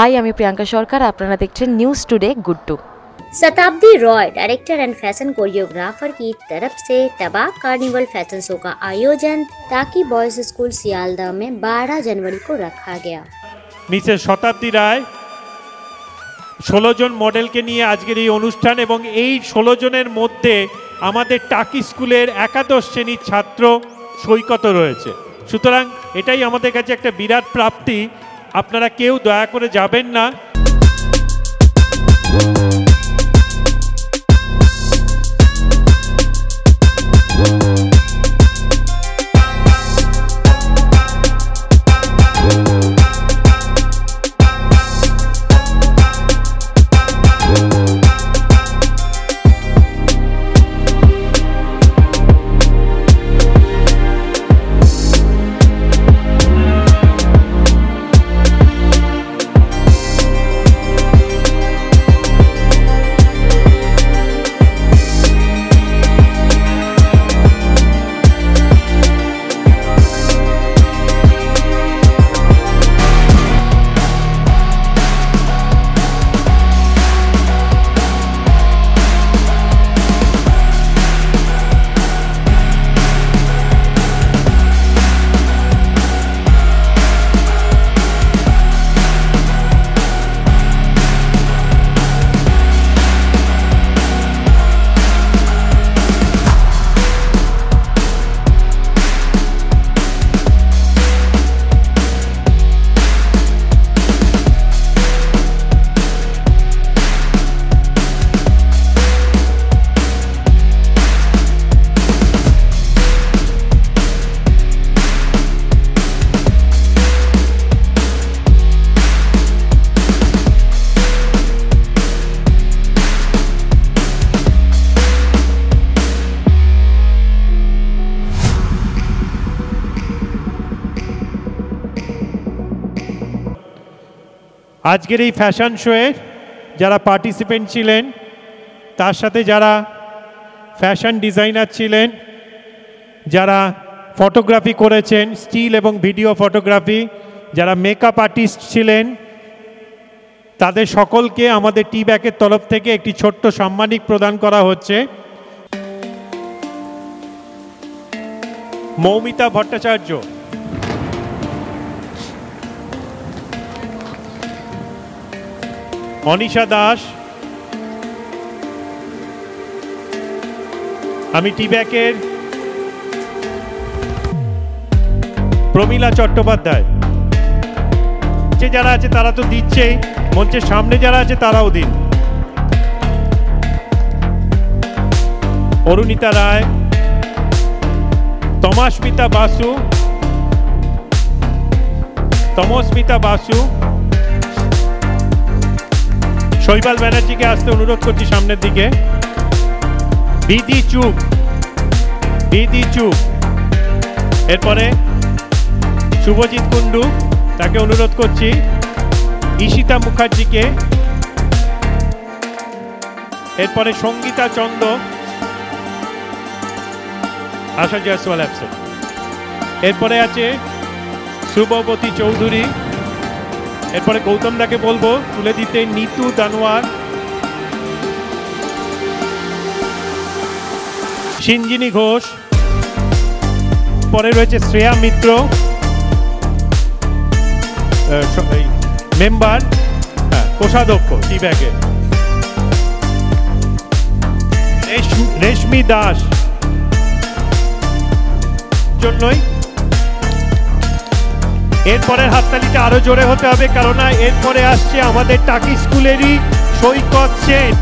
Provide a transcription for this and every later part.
High, আমি প্রিয়াঙ্কা সরকার, আপনারা দেখছেন নিউজ টুডे गुड्डू। शताब्दी Roy director and fashion choreographer की तरफ से तबाक कार्निवल फैशन शो का आयोजन ताकि बॉयज स्कूल सियालदह में 12 जनवरी को रखा गया। मिसेस शताब्दी राय 16 জন মডেলকে নিয়ে আজকের এই অনুষ্ঠান এবং এই 16 জনের মধ্যে আমাদের টাকি স্কুলের একাদশ শ্রেণীর ছাত্র সৈকত রয়েছে। সুতরাং এটাই আমাদের কাছে একটা বিরাট প্রাপ্তি। আপনারা কেউ দয়া করে যাবেন না। আজকের এই ফ্যাশন শোয়ে যারা পার্টিসিপেন্ট ছিলেন, তার সাথে যারা ফ্যাশন ডিজাইনার ছিলেন, যারা ফটোগ্রাফি করেছেন, স্টিল এবং ভিডিও ফটোগ্রাফি, যারা মেকআপ আর্টিস্ট ছিলেন, তাদের সকলকে আমাদের টি ব্যাকের তরফ থেকে একটি ছোট্ট সাম্মানিক প্রদান করা হচ্ছে। মৌমিতা ভট্টাচার্য, অনিশা দাস, আমি টি ব্যাকের প্রমীলা চট্টোপাধ্যায়। যারা আছে তারা তো দিচ্ছেই, মঞ্চের সামনে যারা আছে তারাও দিন। অরুণিতা রায়, তমস্মিতা বাসু, শৈবাল ব্যানার্জিকে আসতে অনুরোধ করছি সামনের দিকে। বিধি চুপ, এরপরে শুভজিৎ কুন্ডু, তাকে অনুরোধ করছি। ঈশিতা মুখার্জিকে, এরপরে সঙ্গীতা চন্দ, আশা জয়সওয়াল অ্যাবসেন্ট। এরপরে আছে শুভবতী চৌধুরী, এরপরে গৌতম দাকে বলবো তুলে দিতে নিতু দানোয়ার, সিঞ্জিনী ঘোষ, পরে রয়েছে শ্রেয়া মিত্র, মেম্বার, কোষাধ্যক্ষ টি ব্যাগের, রেশমি দাস জন্যই। এরপরের হাততালিটা আরো জোরে হতে হবে, কারণ এরপরে আসছে আমাদের টাকি স্কুলেরই সৈকত সেন।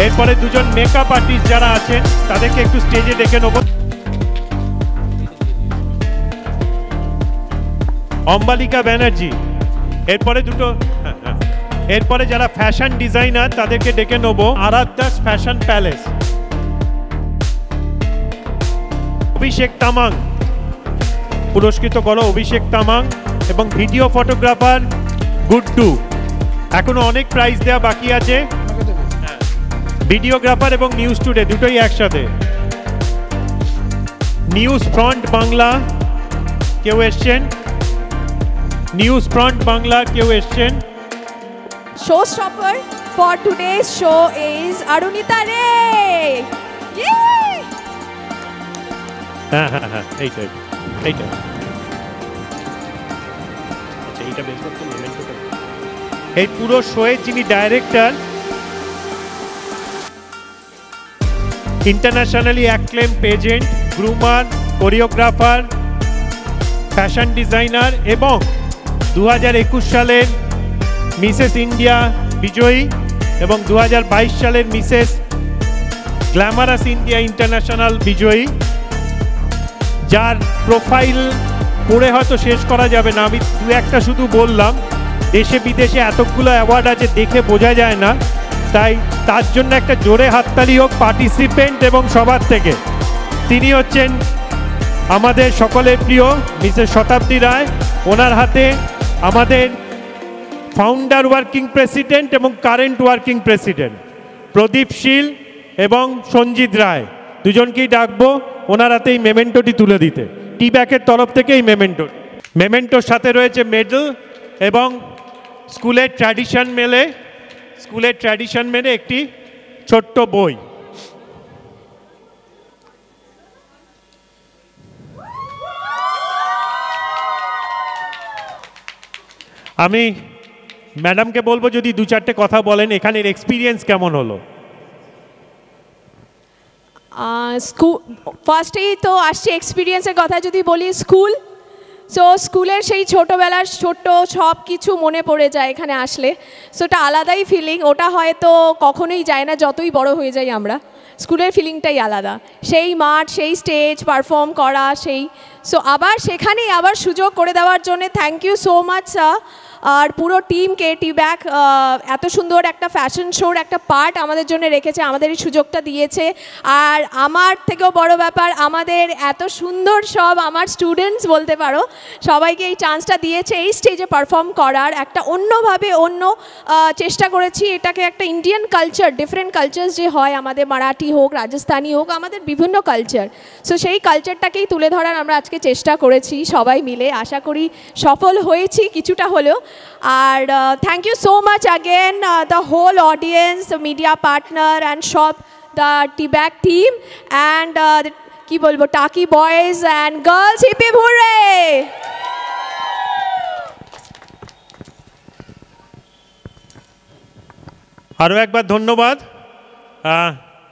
এরপরে দুজন মেকআপ আর্টিস্ট যারা আছেন তাদেরকে একটু স্টেজে ডেকে নেব। অম্বালিকা ব্যানার্জি, এরপরে যারা ফ্যাশন ডিজাইনার তাদেরকে ডেকে নেব। আরাধ্যাস ফ্যাশন প্যালেস, অভিষেক তামাং, পুরস্কৃত করো অভিষেক তামাং, এবং ভিডিও ফটোগ্রাফার গুড্ডু। এখনো অনেক প্রাইজ দেওয়া বাকি আছে। ভিডিওগ্রাফার এবং নিউজ টুডে দুটোই একসাথে। নিউজ ফ্রন্ট বাংলা কেউ এসছেন? নিউজ ফ্রন্ট বাংলা কেউ এসছেন? Showstopper for today's show is Arunita Ray. Yay! হ্যাঁ হ্যাঁ হ্যাঁ এইটা এইটা আচ্ছা এইটা বেশ করতে মেমেন্টোটা। এই পুরো শোয়ের যিনি director, internationally acclaim pageant, groomer, choreographer, fashion designer এবং 2021 সালের মিসেস ইন্ডিয়া বিজয়ী এবং 2022 সালের মিসেস গ্ল্যামারাস ইন্ডিয়া ইন্টারন্যাশনাল বিজয়ী, যার প্রোফাইল পড়ে হয়তো শেষ করা যাবে না, আমি দু একটা শুধু বললাম। দেশে বিদেশে এতগুলো অ্যাওয়ার্ড আছে, দেখে বোঝা যায় না, তাই তার জন্য একটা জোরে হাততালি হোক পার্টিসিপেন্ট এবং সবার থেকে। তিনি হচ্ছেন আমাদের সকলের প্রিয় মিসেস শতাব্দী রায়। ওনার হাতে আমাদের ফাউন্ডার ওয়ার্কিং প্রেসিডেন্ট এবং কারেন্ট ওয়ার্কিং প্রেসিডেন্ট প্রদীপ শীল এবং সঞ্জিত রায় দুজনকেই ডাকবো ওনার হাতে এই মেমেন্টোটি তুলে দিতে। টি ব্যাকের তরফ থেকে এই মেমেন্টোর সাথে রয়েছে মেডেল এবং স্কুলের ট্র্যাডিশন মেলে একটি ছোট্ট বই। আমি ম্যাডামকে বলবো যদি দু চারটে কথা বলেন, এখানের এক্সপিরিয়েন্স কেমন হলো? ফার্স্টেই তো আসছে এক্সপিরিয়েন্সের কথা যদি বলি, স্কুলের সেই ছোটোবেলার ছোট্ট সব কিছু মনে পড়ে যায় এখানে আসলে। সো ওটা আলাদাই ফিলিং, ওটা হয়তো কখনোই যায় না যতই বড় হয়ে যাই আমরা। স্কুলের ফিলিংটাই আলাদা, সেই মাঠ, সেই স্টেজ পারফর্ম করা, সো আবার সেখানেই আবার সুযোগ করে দেওয়ার জন্য thank you so much sir. আর পুরো টিমকে, টি ব্যাক এত সুন্দর একটা ফ্যাশন শোর একটা পার্ট আমাদের জন্য রেখেছে, আমাদের এই সুযোগটা দিয়েছে। আর আমার থেকেও বড় ব্যাপার, আমাদের এত সুন্দর সব আমার স্টুডেন্টস বলতে পারো, সবাইকে এই চান্সটা দিয়েছে এই স্টেজে পারফর্ম করার। একটা অন্যভাবে চেষ্টা করেছি এটাকে একটা ইন্ডিয়ান কালচার, ডিফারেন্ট কালচার্স যে হয় আমাদের, মারাঠি হোক, রাজস্থানি হোক, আমাদের বিভিন্ন কালচার, সো সেই কালচারটাকেই তুলে ধরার আমরা আজকে চেষ্টা করেছি সবাই মিলে। আশা করি সফল হয়েছি কিছুটা হলেও। আর thank you so much again the whole audience, media partner and সব the T back team and কি বলবো, Taki boys and girls, hip hip hurray! আরও একবার ধন্যবাদ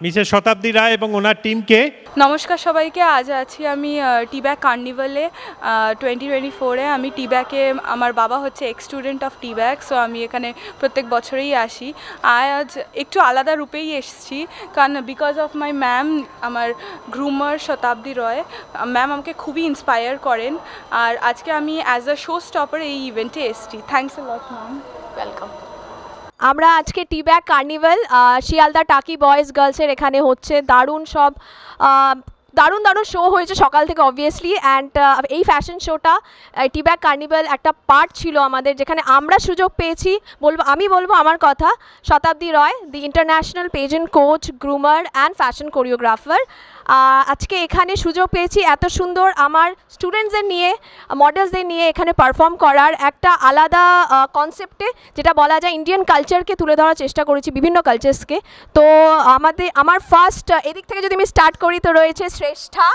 মিসেস শতাব্দী রায় এবং ওনার টিমকে। নমস্কার সবাইকে, আজ আছি আমি টি ব্যাক কার্নিভালে 2024-এ। আমি টি ব্যাকে, আমার বাবা হচ্ছে ex student of T back, so আমি এখানে প্রত্যেক বছরেই আসি। আজ একটু আলাদা রূপেই এসেছি, কারণ বিকজ অফ মাই ম্যাম, আমার গ্রুমার শতাব্দী রয় ম্যাম আমাকে খুবই ইন্সপায়ার করেন। আর আজকে আমি অ্যাজ আ শো স্টপার এই ইভেন্টে এসেছি। Thanks a lot ma'am, welcome. আমরা আজকে টি ব্যাক কার্নিভাল শিয়ালদা টাকি বয়েজ গার্লসের এখানে হচ্ছে, দারুণ শো হয়েছে সকাল থেকে অবভিয়াসলি। অ্যান্ড এই ফ্যাশন শোটা টি ব্যাক কার্নিভাল একটা পার্ট ছিল আমাদের, যেখানে আমরা সুযোগ পেয়েছি। আমি বলবো আমার কথা, Shatabdi Roy, the international pageant coach, groomer and fashion choreographer, আজকে এখানে সুযোগ পেয়েছি এত সুন্দর আমার স্টুডেন্টসদের নিয়ে, মডেলসদের নিয়ে এখানে পারফর্ম করার একটা আলাদা কনসেপ্টে, যেটা বলা যায় ইন্ডিয়ান কালচারকে তুলে ধরার চেষ্টা করেছি, বিভিন্ন কালচার্সকে। তো আমার ফার্স্ট এদিক থেকে যদি আমি স্টার্ট করি, তো রয়েছে শ্রেষ্ঠা।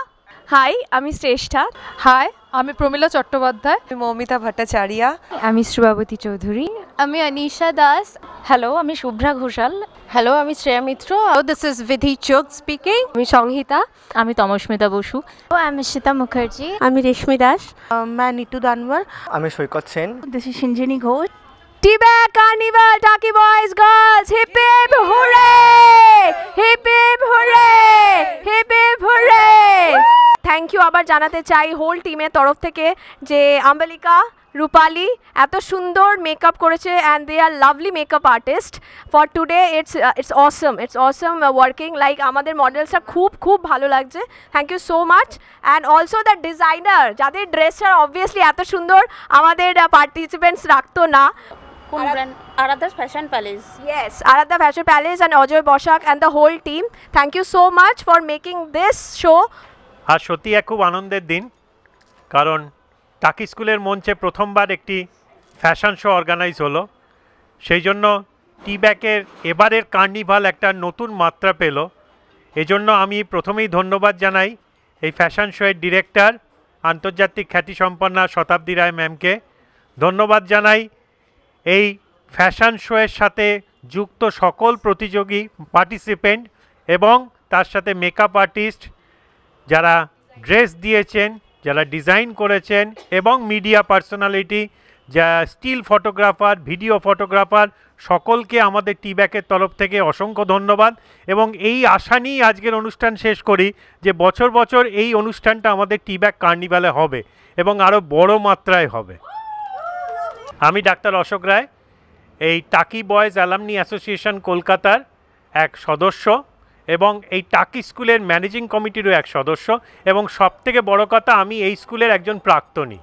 হাই, আমি শ্রেষ্ঠা। হাই, আমি প্রমীলা চট্টোপাধ্যায়। আমি মৌমিতা ভট্টাচার্যা। আমি শ্রীবাবতী চৌধুরী। আমি অনিশা দাস। হ্যালো, আমি শুভ্রা ঘোষাল। হ্যালো, আমি শ্রেয়া মিত্র। দিস ইজ বিধি চোক স্পিকিং। আমি সংহিতা। আমি তমস্মিতা বসু। আমি শ্বেতা মুখার্জি। আমি রেশমি দাস। मैं नीतू दानवर। আমি সৈকত সেন। This is Sinjini Ghosh. টি ব্যাক carnival Taki boys girls, hip hip hooray! Hip hip hooray! Hip hip hooray! Thank you আবার জানাতে চাই হোল টিমের তরফ থেকে, যে আম্বালিকা, রূপালি এত সুন্দর মেকআপ করেছে, and they are lovely makeup artist for today. It's awesome working, like আমাদের মডেলসটা খুব ভালো লাগছে। Thank you so much. And also the designer, যাদের ড্রেসটা অবভিয়াসলি এত সুন্দর আমাদের পার্টিসিপেন্টস রাখতো না। Aradha Fashion Palace. Yes, Aradha Fashion Palace and Ajoy Boshak and the whole team. Thank you so much for making this show আর সত্যি এক খুব আনন্দের দিন, কারণ টাকি স্কুলের মঞ্চে প্রথমবার একটি ফ্যাশন শো অর্গানাইজ হলো। সেই জন্য টিব্যাকের এবারের কার্নিভাল একটা নতুন মাত্রা পেল। এজন্য আমি প্রথমেই ধন্যবাদ জানাই এই ফ্যাশন শোয়ের ডিরেক্টর আন্তর্জাতিক খ্যাতিসম্পন্না শতাব্দী রায় ম্যামকে। ধন্যবাদ জানাই এই ফ্যাশন শোয়ের সাথে যুক্ত সকল প্রতিযোগী পার্টিসিপেন্ট এবং তার সাথে মেকআপ আর্টিস্ট যারা ড্রেস দিয়েছেন, যারা ডিজাইন করেছেন এবং মিডিয়া পার্সোনালিটি, যা স্টিল ফটোগ্রাফার, ভিডিও ফটোগ্রাফার, সকলকে আমাদের টিব্যাকের তরফ থেকে অসংখ্য ধন্যবাদ। এবং এই আশা নিয়েই আজকের অনুষ্ঠান শেষ করি যে বছর বছর এই অনুষ্ঠানটা আমাদের টিব্যাক কার্নিভালে হবে এবং আরও বড় মাত্রায় হবে। আমি ডাক্তার অশোক রায়, এই টাকি বয়েজ অ্যালামনি অ্যাসোসিয়েশন কলকাতার এক সদস্য এবং এই টাকি স্কুলের ম্যানেজিং কমিটিরও এক সদস্য, এবং সবথেকে বড় কথা আমি এই স্কুলের একজন প্রাক্তনী।